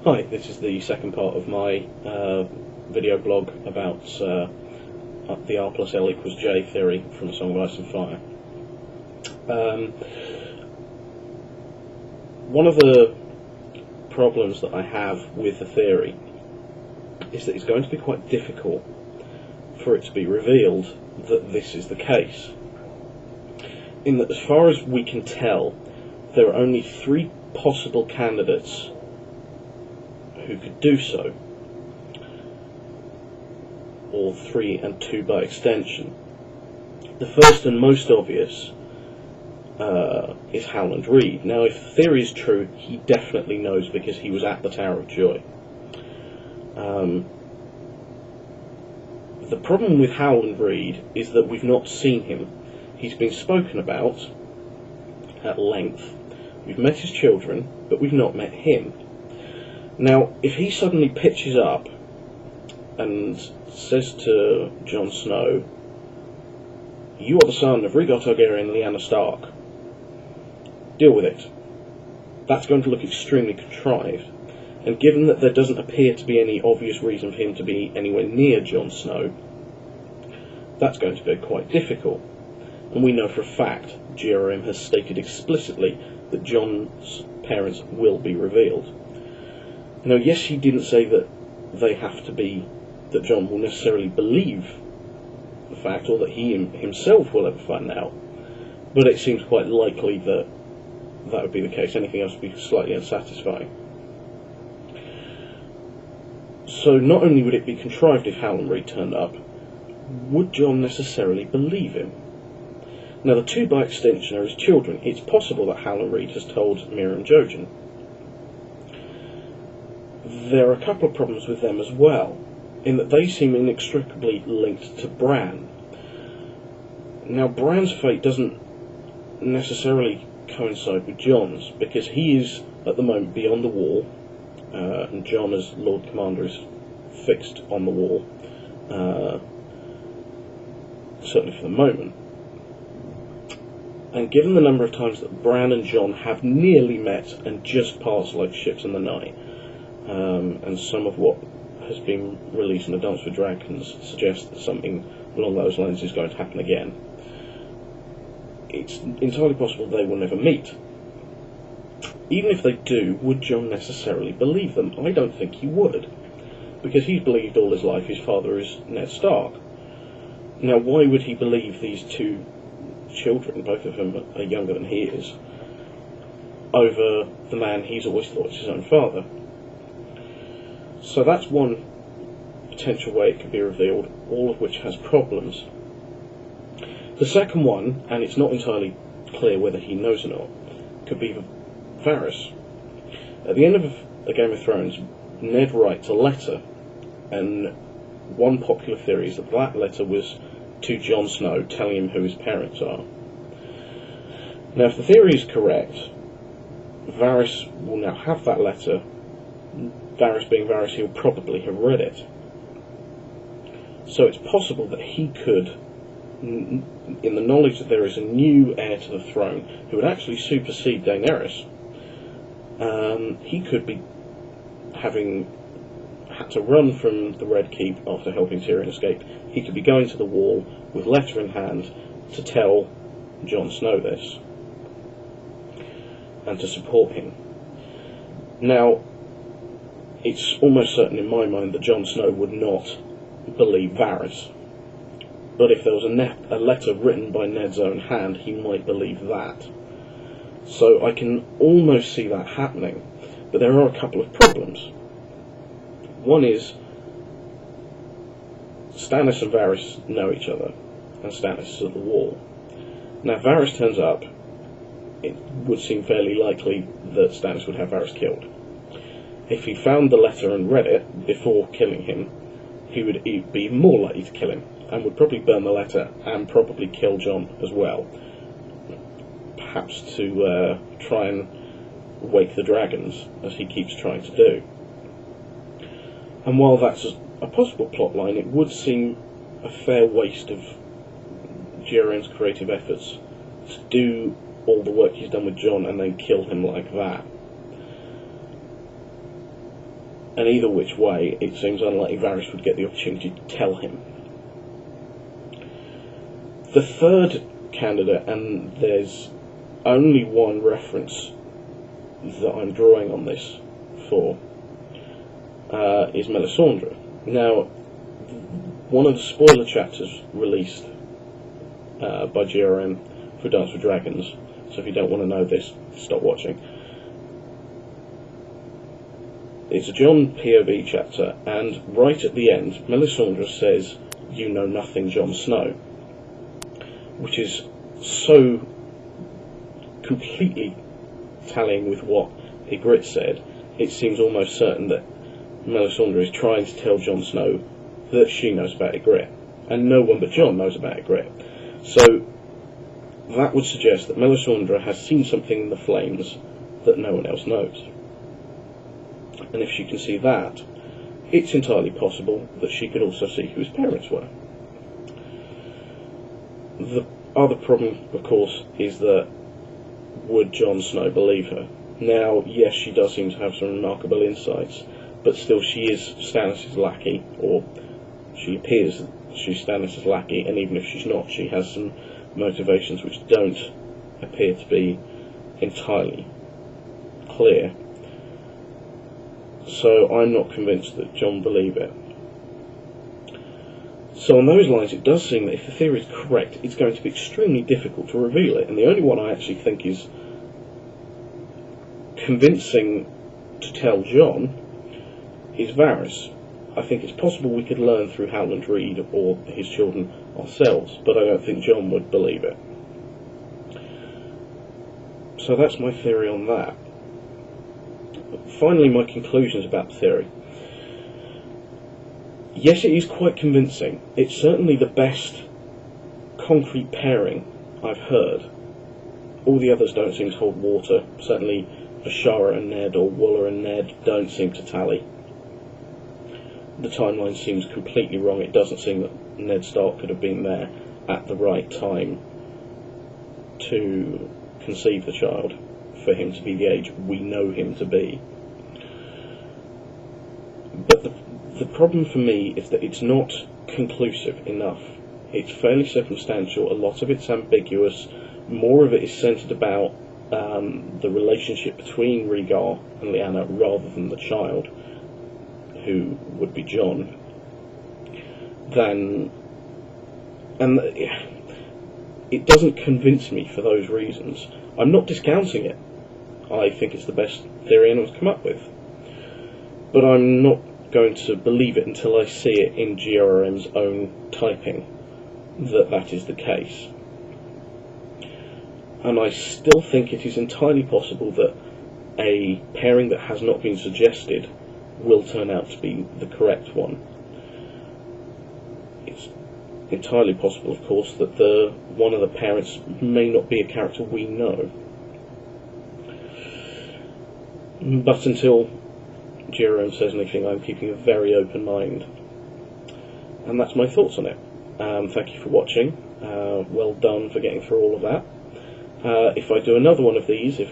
Hi, this is the second part of my video blog about the R+L = J theory from A Song of Ice and Fire. One of the problems that I have with the theory is that it's going to be quite difficult for it to be revealed that this is the case. In that, as far as we can tell, there are only 3 possible candidates who could do so, or 3 and 2 by extension. The first and most obvious is Howland Reed. Now, if the theory is true, he definitely knows because he was at the Tower of Joy. The problem with Howland Reed is that we've not seen him. He's been spoken about at length. We've met his children, but we've not met him. Now, if he suddenly pitches up and says to Jon Snow, "You are the son of Rhaegar Targaryen and Lyanna Stark, deal with it," that's going to look extremely contrived. And given that there doesn't appear to be any obvious reason for him to be anywhere near Jon Snow, that's going to be quite difficult. And we know for a fact GRM has stated explicitly that Jon's parents will be revealed. Now, yes, he didn't say that they have to be, that Jon will necessarily believe the fact, or that he himself will ever find out, but it seems quite likely that that would be the case. Anything else would be slightly unsatisfying. So not only would it be contrived if Howland Reed turned up, would Jon necessarily believe him? Now, the 2 by extension are his children. It's possible that Howland Reed has told Meera and Jojen. There are a couple of problems with them as well, in that they seem inextricably linked to Bran. Now, Bran's fate doesn't necessarily coincide with Jon's, because he is, at the moment, beyond the wall, and Jon, as Lord Commander, is fixed on the wall, certainly for the moment. And given the number of times that Bran and Jon have nearly met and just passed like ships in the night, and some of what has been released in A Dance with Dragons suggests that something along those lines is going to happen again, it's entirely possible they will never meet. Even if they do, would Jon necessarily believe them? I don't think he would, because he's believed all his life his father is Ned Stark. Now, why would he believe these 2 children, both of whom are younger than he is, over the man he's always thought is his own father? So that's one potential way it could be revealed, all of which has problems. The second one, and it's not entirely clear whether he knows or not, could be Varys. At the end of A Game of Thrones, Ned writes a letter, and one popular theory is that that letter was to Jon Snow, telling him who his parents are. Now, if the theory is correct, Varys will now have that letter. Varys being Varys, he'll probably have read it. So it's possible that he could, in the knowledge that there is a new heir to the throne who would actually supersede Daenerys, he could be having had to run from the Red Keep after helping Tyrion escape. He could be going to the wall with letter in hand to tell Jon Snow this and to support him. Now, it's almost certain in my mind that Jon Snow would not believe Varys, but if there was a letter written by Ned's own hand, he might believe that. So I can almost see that happening, but there are a couple of problems. One is, Stannis and Varys know each other, and Stannis is at the wall. Now, if Varys turns up, it would seem fairly likely that Stannis would have Varys killed. If he found the letter and read it before killing him, he would be more likely to kill him, and would probably burn the letter and probably kill Jon as well, perhaps to try and wake the dragons, as he keeps trying to do. And while that's a possible plotline, it would seem a fair waste of GRM's creative efforts to do all the work he's done with Jon and then kill him like that. and either which way, it seems unlikely Varys would get the opportunity to tell him. The third candidate, and there's only one reference that I'm drawing on this for, is Melisandre. Now, one of the spoiler chapters released by GRM for Dance with Dragons, so if you don't want to know this, stop watching. It's a Jon POV chapter, and right at the end, Melisandre says, "You know nothing, Jon Snow," which is so completely tallying with what Ygritte said. It seems almost certain that Melisandre is trying to tell Jon Snow that she knows about Ygritte, and no one but Jon knows about Ygritte. So that would suggest that Melisandre has seen something in the flames that no one else knows. And if she can see that, it's entirely possible that she could also see who his parents were. The other problem, of course, is that would Jon Snow believe her? Now, yes, she does seem to have some remarkable insights, but still she is Stannis' lackey, or she appears she's Stannis' lackey, and even if she's not, she has some motivations which don't appear to be entirely clear. So I'm not convinced that Jon believe it. So on those lines, it does seem that if the theory is correct, it's going to be extremely difficult to reveal it, and the only one I actually think is convincing to tell Jon is Varys. I think it's possible we could learn through Howland Reed or his children ourselves, but I don't think Jon would believe it. So that's my theory on that. Finally, my conclusions about the theory. Yes, it is quite convincing. It's certainly the best concrete pairing I've heard. All the others don't seem to hold water. Certainly Ashara and Ned or Waller and Ned don't seem to tally. The timeline seems completely wrong. It doesn't seem that Ned Stark could have been there at the right time to conceive the child, for him to be the age we know him to be. But the problem for me is that it's not conclusive enough. It's fairly circumstantial, a lot of it's ambiguous, more of it is centred about the relationship between Rhaegar and Lyanna rather than the child, who would be Jon, and it doesn't convince me for those reasons. I'm not discounting it. I think it's the best theory anyone's come up with, but I'm not going to believe it until I see it in GRM's own typing that is the case. And I still think it is entirely possible that a pairing that has not been suggested will turn out to be the correct one. It's entirely possible, of course, that one of the parents may not be a character we know. But until GRM says anything, I'm keeping a very open mind. And that's my thoughts on it. Thank you for watching. Well done for getting through all of that. If I do another one of these, if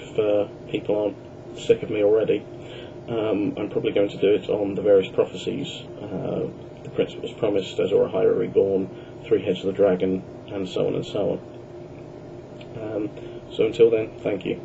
people aren't sick of me already, I'm probably going to do it on the various prophecies, the principles promised, Azor Ahai Reborn, Three Heads of the Dragon, and so on and so on. So until then, thank you.